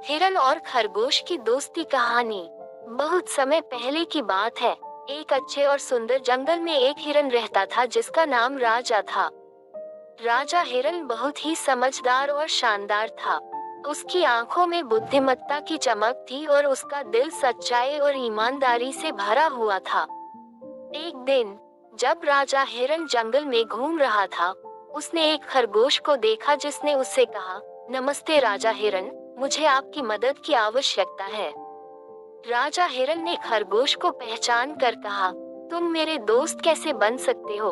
हिरन और खरगोश की दोस्ती कहानी। बहुत समय पहले की बात है। एक अच्छे और सुंदर जंगल में एक हिरन रहता था जिसका नाम राजा था। राजा हिरन बहुत ही समझदार और शानदार था। उसकी आंखों में बुद्धिमत्ता की चमक थी और उसका दिल सच्चाई और ईमानदारी से भरा हुआ था। एक दिन जब राजा हिरन जंगल में घूम रहा था, उसने एक खरगोश को देखा जिसने उससे कहा, नमस्ते राजा हिरन, मुझे आपकी मदद की आवश्यकता है। राजा हिरन ने खरगोश को पहचान कर कहा, तुम मेरे दोस्त कैसे बन सकते हो?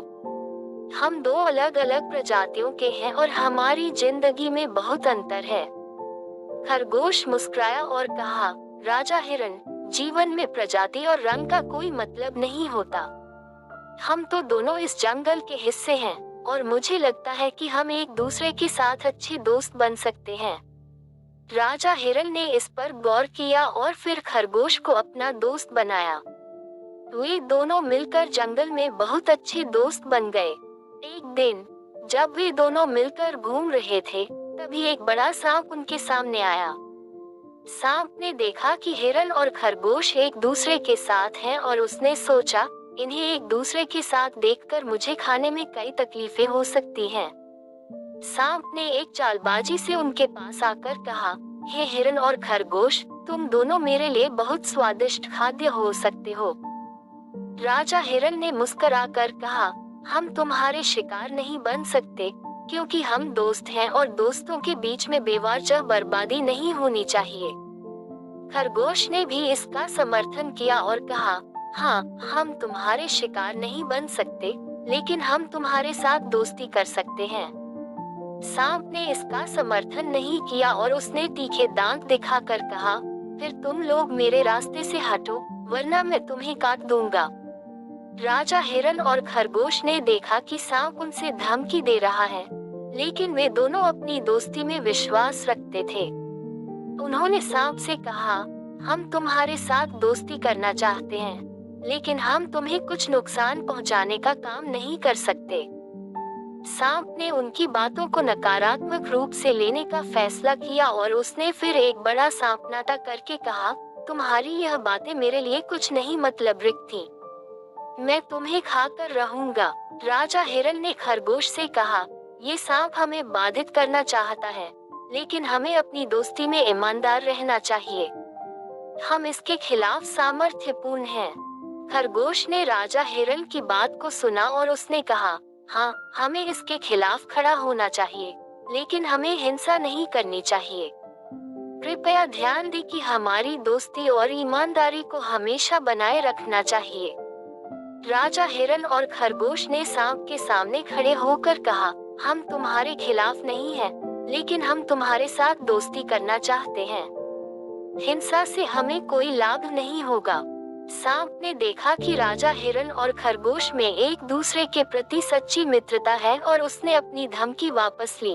हम दो अलग अलग प्रजातियों के हैं और हमारी जिंदगी में बहुत अंतर है। खरगोश मुस्कुराया और कहा, राजा हिरन, जीवन में प्रजाति और रंग का कोई मतलब नहीं होता। हम तो दोनों इस जंगल के हिस्से हैं और मुझे लगता है कि हम एक दूसरे के साथ अच्छे दोस्त बन सकते हैं। राजा हिरन ने इस पर गौर किया और फिर खरगोश को अपना दोस्त बनाया। वे दोनों मिलकर जंगल में बहुत अच्छे दोस्त बन गए। एक दिन जब वे दोनों मिलकर घूम रहे थे, तभी एक बड़ा सांप उनके सामने आया। सांप ने देखा कि हिरन और खरगोश एक दूसरे के साथ हैं और उसने सोचा, इन्हें एक दूसरे के साथ देखकर मुझे खाने में कई तकलीफें हो सकती हैं। सांप ने एक चालबाजी से उनके पास आकर कहा, हे हिरन और खरगोश, तुम दोनों मेरे लिए बहुत स्वादिष्ट खाद्य हो सकते हो। राजा हिरन ने मुस्कुराकर कहा, हम तुम्हारे शिकार नहीं बन सकते, क्योंकि हम दोस्त हैं और दोस्तों के बीच में बेवजह बर्बादी नहीं होनी चाहिए। खरगोश ने भी इसका समर्थन किया और कहा, हाँ, हम तुम्हारे शिकार नहीं बन सकते, लेकिन हम तुम्हारे साथ दोस्ती कर सकते हैं। सांप ने इसका समर्थन नहीं किया और उसने तीखे दांत दिखाकर कहा, फिर तुम लोग मेरे रास्ते से हटो, वरना मैं तुम्हें काट दूंगा। राजा हिरन और खरगोश ने देखा कि सांप उनसे धमकी दे रहा है, लेकिन वे दोनों अपनी दोस्ती में विश्वास रखते थे। उन्होंने सांप से कहा, हम तुम्हारे साथ दोस्ती करना चाहते हैं, लेकिन हम तुम्हें कुछ नुकसान पहुंचाने का काम नहीं कर सकते। सांप ने उनकी बातों को नकारात्मक रूप से लेने का फैसला किया और उसने फिर एक बड़ा सांप नाटक करके कहा, तुम्हारी यह बातें मेरे लिए कुछ नहीं मतलब थी। मैं तुम्हें खाकर रहूंगा। राजा हिरन ने खरगोश से कहा, ये सांप हमें बाधित करना चाहता है, लेकिन हमें अपनी दोस्ती में ईमानदार रहना चाहिए। हम इसके खिलाफ सामर्थ्यपूर्ण हैं। खरगोश ने राजा हिरन की बात को सुना और उसने कहा, हाँ, हमें इसके खिलाफ खड़ा होना चाहिए, लेकिन हमें हिंसा नहीं करनी चाहिए। कृपया ध्यान दें कि हमारी दोस्ती और ईमानदारी को हमेशा बनाए रखना चाहिए। राजा हिरन और खरगोश ने सांप के सामने खड़े होकर कहा, हम तुम्हारे खिलाफ नहीं हैं, लेकिन हम तुम्हारे साथ दोस्ती करना चाहते हैं। हिंसा से हमें कोई लाभ नहीं होगा। सांप ने देखा कि राजा हिरन और खरगोश में एक दूसरे के प्रति सच्ची मित्रता है और उसने अपनी धमकी वापस ली।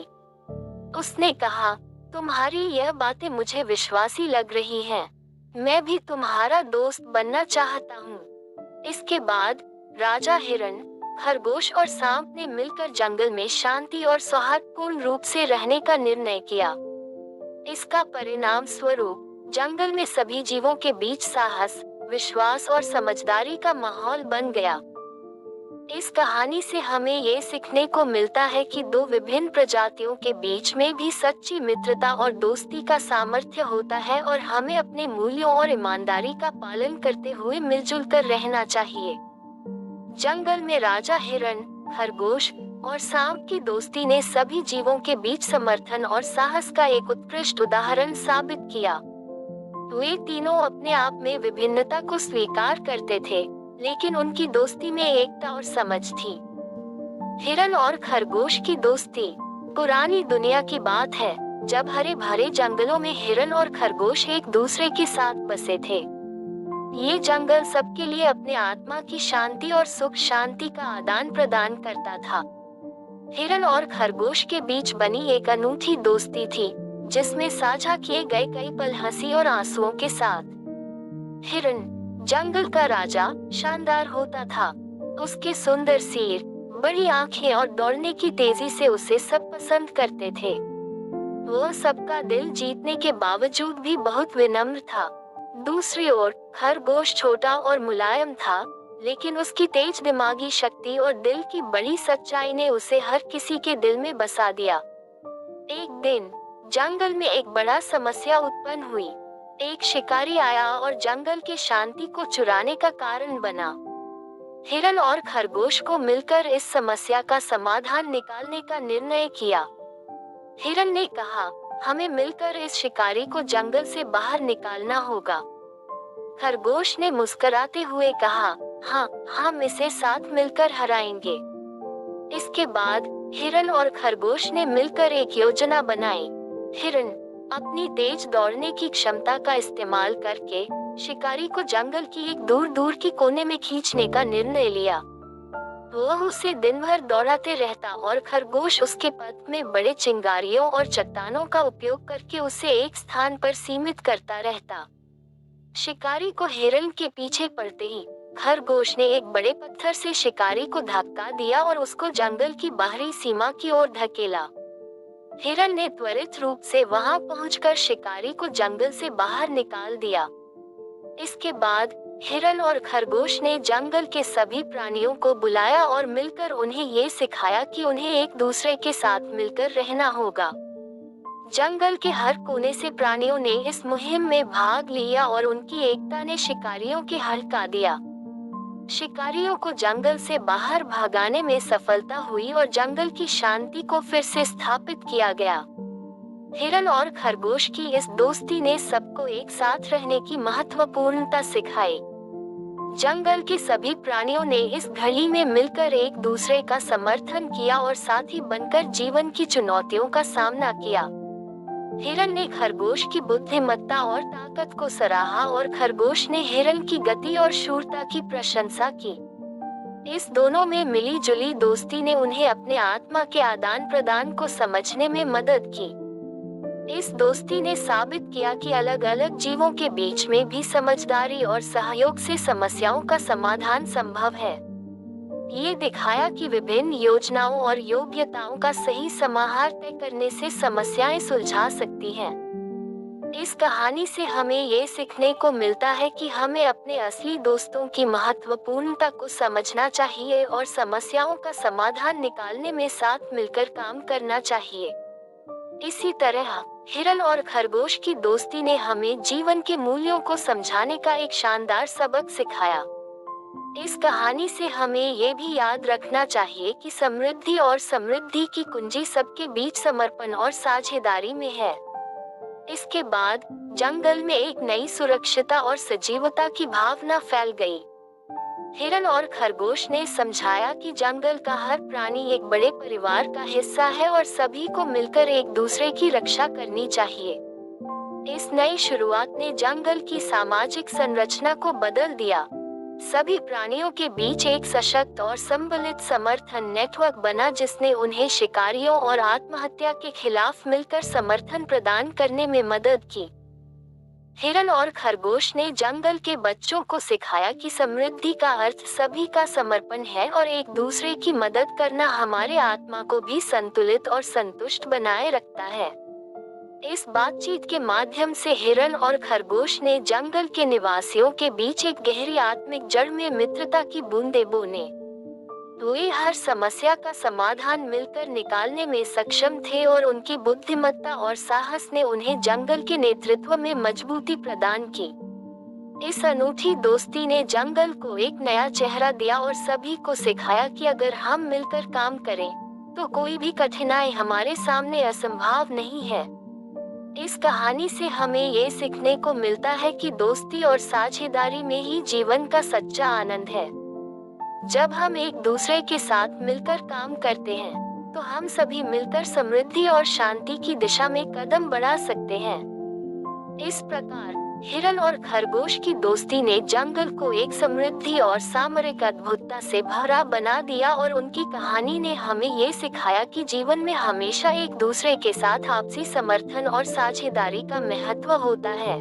उसने कहा, तुम्हारी यह बातें मुझे विश्वासी लग रही हैं। मैं भी तुम्हारा दोस्त बनना चाहता हूँ। इसके बाद राजा हिरन, खरगोश और सांप ने मिलकर जंगल में शांति और सौहार्दपूर्ण रूप से रहने का निर्णय किया। इसका परिणाम स्वरूप जंगल में सभी जीवों के बीच साहस, विश्वास और समझदारी का माहौल बन गया। इस कहानी से हमें ये सीखने को मिलता है कि दो विभिन्न प्रजातियों के बीच में भी सच्ची मित्रता और दोस्ती का सामर्थ्य होता है और हमें अपने मूल्यों और ईमानदारी का पालन करते हुए मिलजुल कर रहना चाहिए। जंगल में राजा हिरन, खरगोश और सांप की दोस्ती ने सभी जीवों के बीच समर्थन और साहस का एक उत्कृष्ट उदाहरण साबित किया। वे तीनों अपने आप में विभिन्नता को स्वीकार करते थे, लेकिन उनकी दोस्ती में एकता और समझ थी। हिरन और खरगोश की दोस्ती पुरानी दुनिया की बात है, जब हरे भरे जंगलों में हिरन और खरगोश एक दूसरे के साथ बसे थे। ये जंगल सबके लिए अपने आत्मा की शांति और सुख शांति का आदान प्रदान करता था। हिरन और खरगोश के बीच बनी एक अनूठी दोस्ती थी, जिसमें साझा किए गए कई पल हंसी और आंसुओं के साथ। हिरन, जंगल का राजा, शानदार होता था। उसके सुंदर सिर, बड़ी आंखें और दौड़ने की तेजी से उसे सब पसंद करते थे। वह सबका दिल जीतने के बावजूद भी बहुत विनम्र था। दूसरी ओर खरगोश छोटा और मुलायम था, लेकिन उसकी तेज दिमागी शक्ति और दिल की बड़ी सच्चाई ने उसे हर किसी के दिल में बसा दिया। एक दिन जंगल में एक बड़ा समस्या उत्पन्न हुई। एक शिकारी आया और जंगल की शांति को चुराने का कारण बना। हिरन और खरगोश को मिलकर इस समस्या का समाधान निकालने का निर्णय किया। हिरन ने कहा, हमें मिलकर इस शिकारी को जंगल से बाहर निकालना होगा। खरगोश ने मुस्कुराते हुए कहा, हाँ, हम इसे साथ मिलकर हराएंगे। इसके बाद हिरन और खरगोश ने मिलकर एक योजना बनाई। हिरन अपनी तेज दौड़ने की क्षमता का इस्तेमाल करके शिकारी को जंगल की एक दूर दूर की कोने में खींचने का निर्णय लिया। वह उसे दिन भर दौड़ाते रहता और खरगोश उसके पथ में बड़े चिंगारियों और चट्टानों का उपयोग करके उसे एक स्थान पर सीमित करता रहता। शिकारी को हिरन के पीछे पड़ते ही खरगोश ने एक बड़े पत्थर से शिकारी को धक्का दिया और उसको जंगल की बाहरी सीमा की ओर धकेला। हिरन ने त्वरित रूप से वहां पहुंचकर शिकारी को जंगल से बाहर निकाल दिया। इसके बाद हिरन और खरगोश ने जंगल के सभी प्राणियों को बुलाया और मिलकर उन्हें ये सिखाया कि उन्हें एक दूसरे के साथ मिलकर रहना होगा। जंगल के हर कोने से प्राणियों ने इस मुहिम में भाग लिया और उनकी एकता ने शिकारियों के हल्का दिया। शिकारियों को जंगल से बाहर भागाने में सफलता हुई और जंगल की शांति को फिर से स्थापित किया गया। हिरन और खरगोश की इस दोस्ती ने सबको एक साथ रहने की महत्वपूर्णता सिखाई। जंगल के सभी प्राणियों ने इस घड़ी में मिलकर एक दूसरे का समर्थन किया और साथी बनकर जीवन की चुनौतियों का सामना किया। हिरन ने खरगोश की बुद्धिमत्ता और ताकत को सराहा और खरगोश ने हिरन की गति और शूरता की प्रशंसा की। इस दोनों में मिली जुली दोस्ती ने उन्हें अपने आत्मा के आदान प्रदान को समझने में मदद की। इस दोस्ती ने साबित किया कि अलग अलग जीवों के बीच में भी समझदारी और सहयोग से समस्याओं का समाधान संभव है। ये दिखाया कि विभिन्न योजनाओं और योग्यताओं का सही समाहार तय करने से समस्याएं सुलझा सकती हैं। इस कहानी से हमें ये सीखने को मिलता है कि हमें अपने असली दोस्तों की महत्वपूर्णता को समझना चाहिए और समस्याओं का समाधान निकालने में साथ मिलकर काम करना चाहिए। इसी तरह हिरन और खरगोश की दोस्ती ने हमें जीवन के मूल्यों को समझाने का एक शानदार सबक सिखाया। इस कहानी से हमें ये भी याद रखना चाहिए कि समृद्धि और समृद्धि की कुंजी सबके बीच समर्पण और साझेदारी में है। इसके बाद जंगल में एक नई सुरक्षितता और सजीवता की भावना फैल गई। हिरन और खरगोश ने समझाया कि जंगल का हर प्राणी एक बड़े परिवार का हिस्सा है और सभी को मिलकर एक दूसरे की रक्षा करनी चाहिए। इस नई शुरुआत ने जंगल की सामाजिक संरचना को बदल दिया। सभी प्राणियों के बीच एक सशक्त और सम्मिलित समर्थन नेटवर्क बना जिसने उन्हें शिकारियों और आत्महत्या के खिलाफ मिलकर समर्थन प्रदान करने में मदद की। हिरन और खरगोश ने जंगल के बच्चों को सिखाया कि समृद्धि का अर्थ सभी का समर्पण है और एक दूसरे की मदद करना हमारे आत्मा को भी संतुलित और संतुष्ट बनाए रखता है। इस बातचीत के माध्यम से हिरन और खरगोश ने जंगल के निवासियों के बीच एक गहरी आत्मिक जड़ में मित्रता की बूंदें बोने। वे हर समस्या का समाधान मिलकर निकालने में सक्षम थे और उनकी बुद्धिमत्ता और साहस ने उन्हें जंगल के नेतृत्व में मजबूती प्रदान की। इस अनूठी दोस्ती ने जंगल को एक नया चेहरा दिया और सभी को सिखाया कि अगर हम मिलकर काम करें तो कोई भी कठिनाई हमारे सामने असंभव नहीं है। इस कहानी से हमें ये सीखने को मिलता है कि दोस्ती और साझेदारी में ही जीवन का सच्चा आनंद है। जब हम एक दूसरे के साथ मिलकर काम करते हैं, तो हम सभी मिलकर समृद्धि और शांति की दिशा में कदम बढ़ा सकते हैं। इस प्रकार हिरन और खरगोश की दोस्ती ने जंगल को एक समृद्धि और सामरिक अद्भुतता से भरा बना दिया और उनकी कहानी ने हमें ये सिखाया कि जीवन में हमेशा एक दूसरे के साथ आपसी समर्थन और साझेदारी का महत्व होता है।